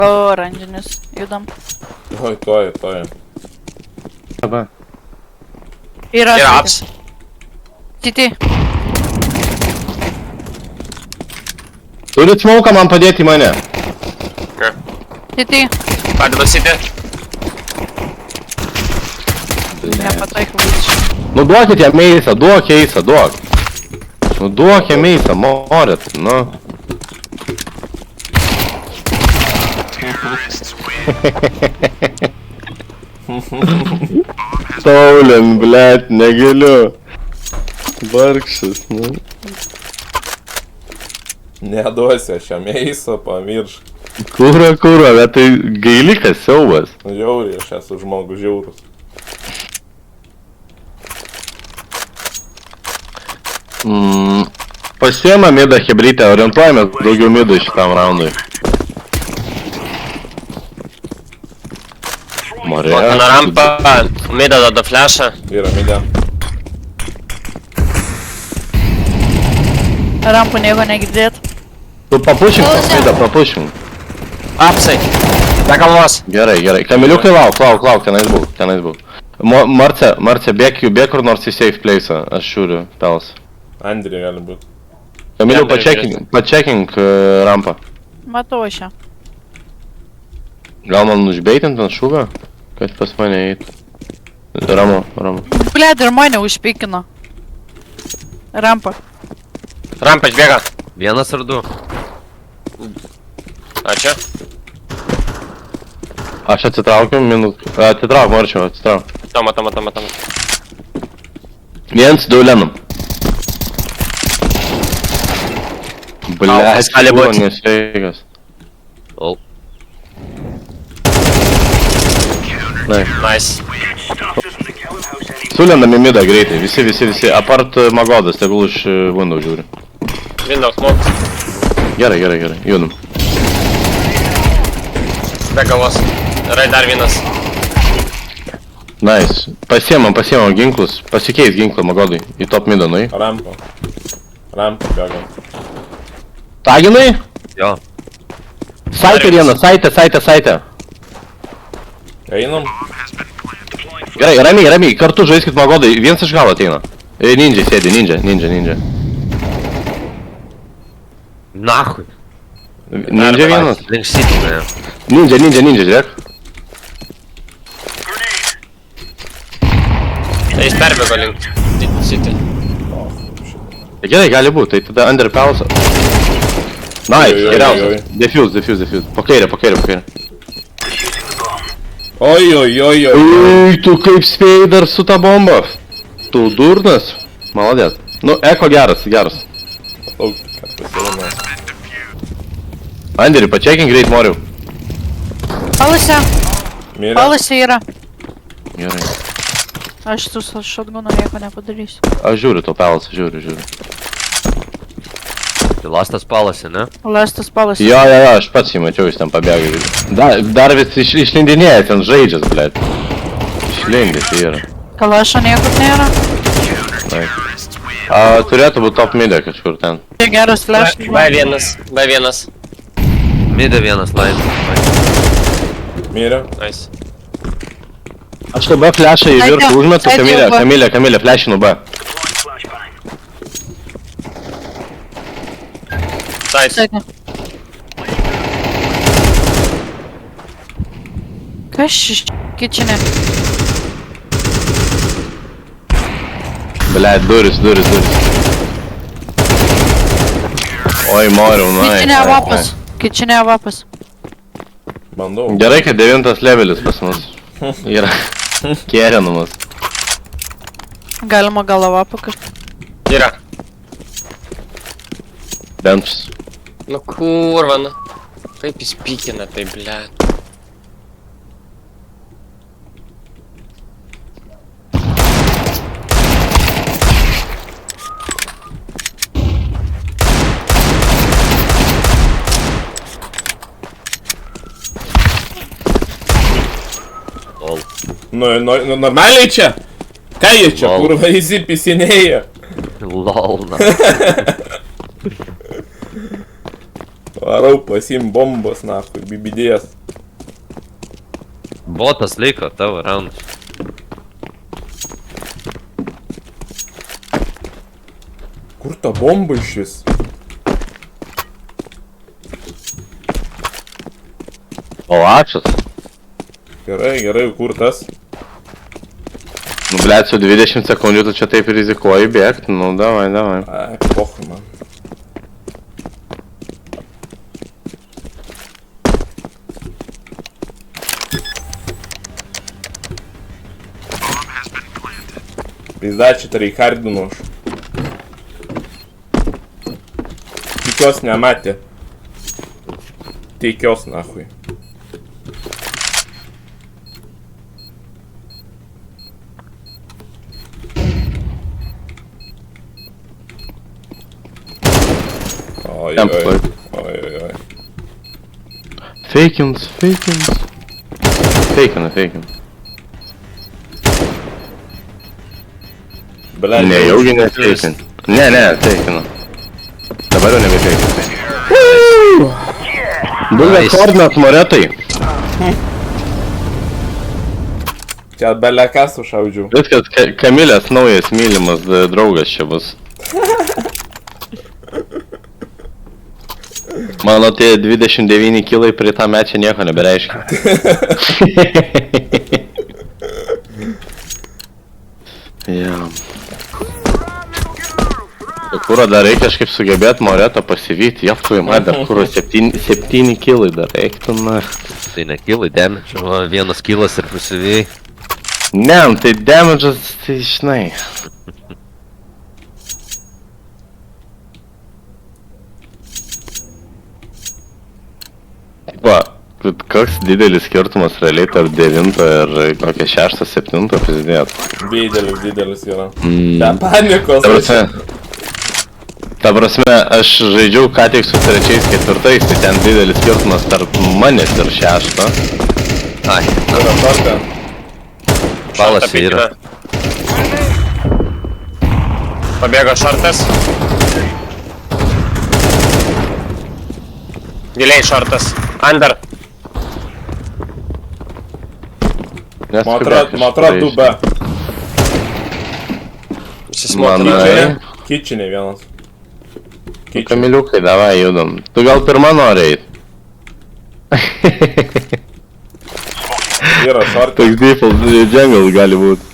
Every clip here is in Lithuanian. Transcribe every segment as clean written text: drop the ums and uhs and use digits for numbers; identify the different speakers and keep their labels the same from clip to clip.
Speaker 1: Oranžinis, judam.
Speaker 2: Oi, toj.
Speaker 3: Dabar.
Speaker 1: Yra
Speaker 4: Yra aps.
Speaker 1: City.
Speaker 3: Turit smoką man padėti į mane.
Speaker 1: City.
Speaker 4: Padedu sitį.
Speaker 1: Nepataikau visiškai.
Speaker 3: Nu duokit jam meisą, duok eisą, duok. Nu duok jam meisą, norit, nu. Saulėn, blėt, negaliu. Vargšas, nu.
Speaker 2: Neduosi, aš jam eisą, pamiršk.
Speaker 3: Kūra, bet tai gailikas siaubas.
Speaker 2: Nu žiauriai, aš esu žmogus žiaurus.
Speaker 3: Pasiema midą hebrytę, orientuojamės daugiau midų šitam raundui. Marija.
Speaker 4: Na rampa, mida duoda flashą.
Speaker 2: Yra midė.
Speaker 1: Rampų nieko negirdėt.
Speaker 3: Tu papušink pas midą, papušink.
Speaker 4: Apsai. Be galvos.
Speaker 3: Gerai. Kamiliukai lauk, tenais būk. Marce, bėk kur nors į safe place, aš žiūriu, pelas.
Speaker 2: Andrė gali būt.
Speaker 3: Kamiliu, pačekink rampą.
Speaker 1: Matau aš ją.
Speaker 3: Gal man užbeitint ant šūvio, kad pas mane eitų. Ramu.
Speaker 1: Blėd, ir mane užpykino. Rampa.
Speaker 4: Rampa išbėga.
Speaker 5: Vienas ar du?
Speaker 4: Ačiū.
Speaker 3: Aš atsitraukiu, atitrauk, Marčiau, atsitrauk.
Speaker 4: Toma.
Speaker 3: Viens, du lenam. Blėt,
Speaker 4: gali būt.
Speaker 3: nesveikas.
Speaker 5: O.
Speaker 4: Nice.
Speaker 3: Sulendam į midą greitai, visi, apart Magodas, tegul iš Windows žiūri.
Speaker 4: Windows smoke.
Speaker 3: Gerai, judam.
Speaker 4: Be galvos. Yra dar vienas.
Speaker 3: Nice. Pasiemam ginklus, pasikeis ginklą Magodui, į top midą, nui.
Speaker 2: Rampa bėga.
Speaker 3: Taginai?
Speaker 5: Jo.
Speaker 3: Saitė vieną, saitė.
Speaker 2: Einam.
Speaker 3: Gerai, ramiai, kartu žaiskit Magodai, viens iš galo ateina. Ninja sėdi, ninja.
Speaker 5: Nahui.
Speaker 3: Ninja vienas.
Speaker 5: Link city, ne.
Speaker 3: Ninja, žiūrėk.
Speaker 4: Tai jis perbėgo link city.
Speaker 3: Gerai, gali būt, tai tada under palace. Nice,
Speaker 2: Oi.
Speaker 3: geriausia. Defuse. Po kairę.
Speaker 2: Oi.
Speaker 3: Ui, tu kaip spėjai dar su ta bomba. Tu durnas. Maladėt. Nu, eko geras.
Speaker 2: Lauk, kad pasirūmė.
Speaker 3: Anderį, pačekink greit, Moriu.
Speaker 2: Mirė.
Speaker 1: Palasi yra.
Speaker 3: Gerai.
Speaker 1: Aš su shotgunu nieko nepadarysiu.
Speaker 3: Aš žiūriu to palace, žiūriu.
Speaker 5: Tai lastas palasi, ne?
Speaker 1: Lastas palasi.
Speaker 3: Jo, aš pats jį mačiau, jis ten pabėga. Dar vis išlindinėja, ten žaidžias, blėt. Išlindis yra.
Speaker 1: Kalašo niekur nėra.
Speaker 3: Turėtų būt top midė kažkur ten.
Speaker 1: Geras flash.
Speaker 4: B vienas.
Speaker 5: Mida vienas laimė.
Speaker 2: Mirė.
Speaker 4: Nice.
Speaker 3: Aš to B flashą į viršų užmetu, Kamilė, flashinu B.
Speaker 4: Nice.
Speaker 1: Kas šis kitchenė?
Speaker 3: Blėt, duris. Oi, Moriu,
Speaker 1: Kitchenė vapas.
Speaker 2: Bandau.
Speaker 3: Gerai, kad 9 levelis pas mus yra kerinamas.
Speaker 1: Galima galva pakas.
Speaker 4: Yra.
Speaker 3: Bench.
Speaker 4: Nu kurva, nu. Kaip jis pykina tai, blėt.
Speaker 2: Nu, normaliai čia? Ką jie čia,
Speaker 5: Lol.
Speaker 2: kurva, įsipisinėja?
Speaker 5: Lol, na.
Speaker 2: Varau pasim bombos, nahui, bibidės.
Speaker 5: Botas liko, tavo raundas.
Speaker 2: Kur ta bomba iš vis?
Speaker 3: Palačas.
Speaker 2: Gerai, gerai, kur tas?
Speaker 3: Nu, blėt, su 20 sekundžių tu čia taip rizikuoji bėgti. Nu, davai.
Speaker 2: Ai, pohui man. Pizda, čia tai reikardinu aš. Tikios nematė. Tikios, nahui. Oi.
Speaker 3: Fakins. Fakina.
Speaker 2: Bля,
Speaker 3: Nejaugi nefakina. Ne, fakina. Dabar jau nebefakina. Buvę koordinat moretai.
Speaker 2: Čia belia ką sušaudžiau.
Speaker 3: Viskas, Kamilės naujas mylimas draugas čia bus. Mano tie 29 kilai prie tą mečą nieko nebereiškia. Ja. Kuro dar reikia kažkaip sugebėti moretą pasivyti, jeftu, man dar kuro 7 kilai dar reiktų, na.
Speaker 5: Tai ne kilai, damage, o vienas kilas ir prisivėjai.
Speaker 3: Ne, tai damage'as, tai žinai. Va, koks didelis skirtumas realiai tarp 9 ir kokia 6, 7 prisidėt.
Speaker 2: Didelis yra. Be panikos.
Speaker 3: Ta prasme, aš žaidžiau ką tik su 3-4, tai ten didelis skirtumas tarp manęs ir 6.
Speaker 5: Ai,
Speaker 2: Yra šortą.
Speaker 5: palas yra.
Speaker 4: Pabėgo šortas. Giliai šortas. Under.
Speaker 2: Man atrodo 2B.
Speaker 4: Įsismokina.
Speaker 2: Kitchenė vienas.
Speaker 3: Kamiliukai, davai judam. Tu gal pirma nori eit?
Speaker 2: Yra šortą.
Speaker 3: Toks default jungle gali būt.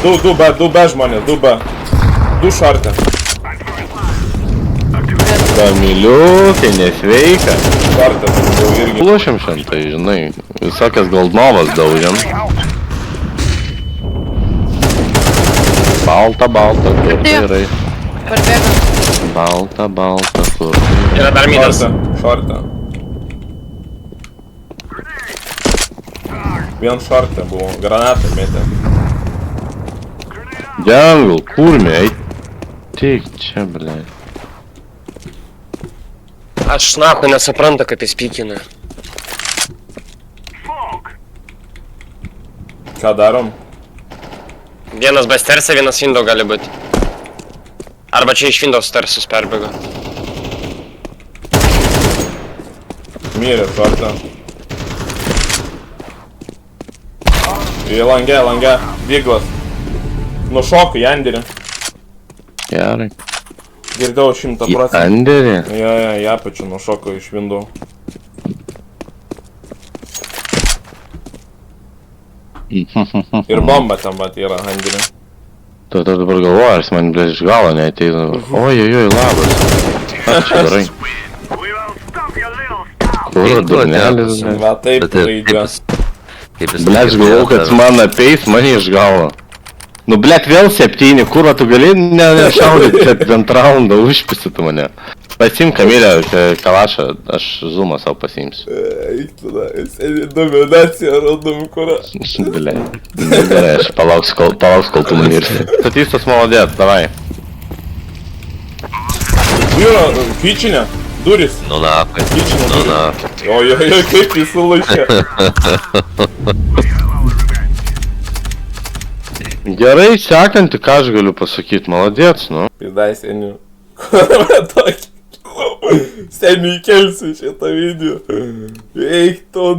Speaker 2: 2B žmonės, 2B. 2 šortą.
Speaker 3: Kamiliukai, nesveika.
Speaker 2: Šortą, jau irgi.
Speaker 3: Pluošiam šiandien, žinai, visokias goldnovas daužiam. Balta, kur tai yra.
Speaker 1: Parbėgo.
Speaker 3: Balta, kur tai yra.
Speaker 4: Yra dar minas.
Speaker 2: Šortą. Vien šortą buvo, granatą mėtė.
Speaker 3: Jungle, kurmi, eik čia, blei.
Speaker 4: Aš nahu nesuprantu, kaip jis pykina.
Speaker 2: Ką darom?
Speaker 4: Vienas be sterse, vienas window gali būti. Arba čia iš window stersus perbėgo.
Speaker 2: Mirė šortą. Į langę, Viglas. Nušoku į Anderį.
Speaker 3: Gerai.
Speaker 2: Girdėjau 100%.
Speaker 3: Anderį?
Speaker 2: Jo, į apačių nušoku iš window. Ir bomba ten bat yra Anderį.
Speaker 3: Tu dabar galvoji, ar jis man blėž iš galo neateina. Oi, labas. Ką čia darai? Kur, durnelis, blėž?
Speaker 2: Va taip žaidžia.
Speaker 3: Blėž galvau, kad jis man apeis, mane iš galo. Nu, blėt, vėl 7, kur, tu gali nešaudyti, kad ant raundą užpisi tu mane. Pasim Kamilę, kalašą, aš zoomą savo pasiimsiu.
Speaker 2: Eik tada, sėdi dominaciją, random kurą.
Speaker 3: Blėt, gerai, aš palauks, kol tu numirsi. Statistas malodėt, davai.
Speaker 2: Vyro, kitchenė, duris.
Speaker 5: Nu napai.
Speaker 2: Kitchenė
Speaker 5: Nu
Speaker 2: duris.
Speaker 5: napai.
Speaker 2: Ojojoj, kaip jis sulaikė.
Speaker 3: Gerai, sekantį, ką aš galiu pasakyti, malodėts, nu.
Speaker 2: Pidai senių. Kur tokį. Seniai įkelsiu šitą video. Eik tu.